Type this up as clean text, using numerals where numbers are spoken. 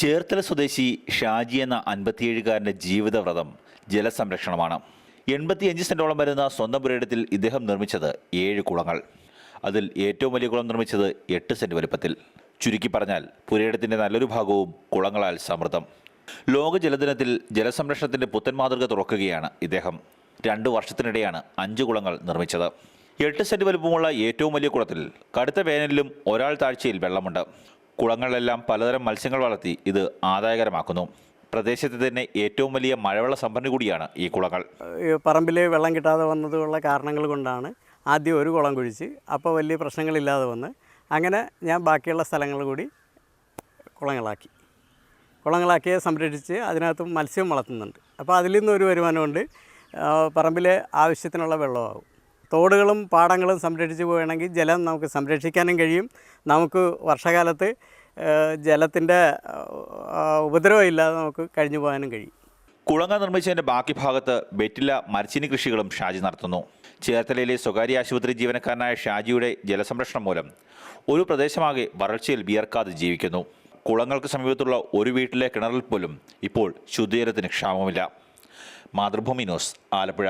ചേർത്തല സ്വദേശി ഷാജി എന്ന 57-കാരൻ്റെ ജീവിതവ്രതം ജലസംരക്ഷണമാണ്. 85 സെന്റോളം വരുന്ന സ്വന്തം പുരയിടത്തിൽ ഇദ്ദേഹം നിർമ്മിച്ചത് 7 കുളങ്ങൾ. അതിൽ ഏറ്റവും വലിയ കുളം നിർമ്മിച്ചത് 8 സെന്റ് വലുപ്പത്തിൽ. ചുരുക്കി പറഞ്ഞാൽ പുരയിടത്തിന്റെ നല്ലൊരു ഭാഗവും കുളങ്ങളാൽ സമൃദ്ധം. ലോക ജലദിനത്തിൽ ജലസംരക്ഷണത്തിന്റെ പുത്തൻ മാതൃക തുറക്കുകയാണ് ഇദ്ദേഹം. 2 വർഷത്തിനിടെയാണ് 5 കുളങ്ങൾ നിർമ്മിച്ചത്. 8 സെന്റ് വലുപ്പമുള്ള ഏറ്റവും വലിയ കുളത്തിൽ കടുത്ത വേനലിലും ഒരാൾ താഴ്ചയിൽ വെള്ളമുണ്ട്. കുളങ്ങളിലെല്ലാം പലതരം മത്സ്യങ്ങൾ വളർത്തി ഇത് ആദായകരമാക്കുന്നു. പ്രദേശത്തെ തന്നെ ഏറ്റവും വലിയ മഴവെള്ള സംഭരണി കൂടിയാണ് ഈ കുളങ്ങൾ. പറമ്പിൽ വെള്ളം കിട്ടാതെ വന്നതുള്ള കാരണങ്ങൾ കൊണ്ടാണ് ആദ്യം ഒരു കുളം കുഴിച്ച്, അപ്പോൾ വലിയ പ്രശ്നങ്ങളില്ലാതെ വന്ന് അങ്ങനെ ഞാൻ ബാക്കിയുള്ള സ്ഥലങ്ങൾ കൂടി കുളങ്ങളാക്കി സംരക്ഷിച്ച് അതിനകത്ത് മത്സ്യം വളർത്തുന്നുണ്ട്. അപ്പോൾ അതിൽ നിന്നൊരു വരുമാനമുണ്ട്. പറമ്പിലെ ആവശ്യത്തിനുള്ള വെള്ളമാകും. തോടുകളും പാടങ്ങളും സംരക്ഷിച്ച് പോവുകയാണെങ്കിൽ ജലം നമുക്ക് സംരക്ഷിക്കാനും കഴിയും. നമുക്ക് വർഷകാലത്ത് ജലത്തിൻ്റെ ഉപദ്രവമില്ലാതെ നമുക്ക് കഴിഞ്ഞു പോകാനും കഴിയും. കുളങ്ങൾ നിർമ്മിച്ചതിൻ്റെ ബാക്കി ഭാഗത്ത് വെറ്റില മരച്ചീനി കൃഷികളും ഷാജി നടത്തുന്നു. ചേർത്തലയിലെ സ്വകാര്യ ആശുപത്രി ജീവനക്കാരനായ ഷാജിയുടെ ജലസംരക്ഷണം മൂലം ഒരു പ്രദേശമാകെ വരൾച്ചയിൽ വിയർക്കാതെ ജീവിക്കുന്നു. കുളങ്ങൾക്ക് സമീപത്തുള്ള ഒരു വീട്ടിലെ കിണറിൽ പോലും ഇപ്പോൾ ശുദ്ധജലത്തിന് ക്ഷാമമില്ല. മാതൃഭൂമി ന്യൂസ്, ആലപ്പുഴ.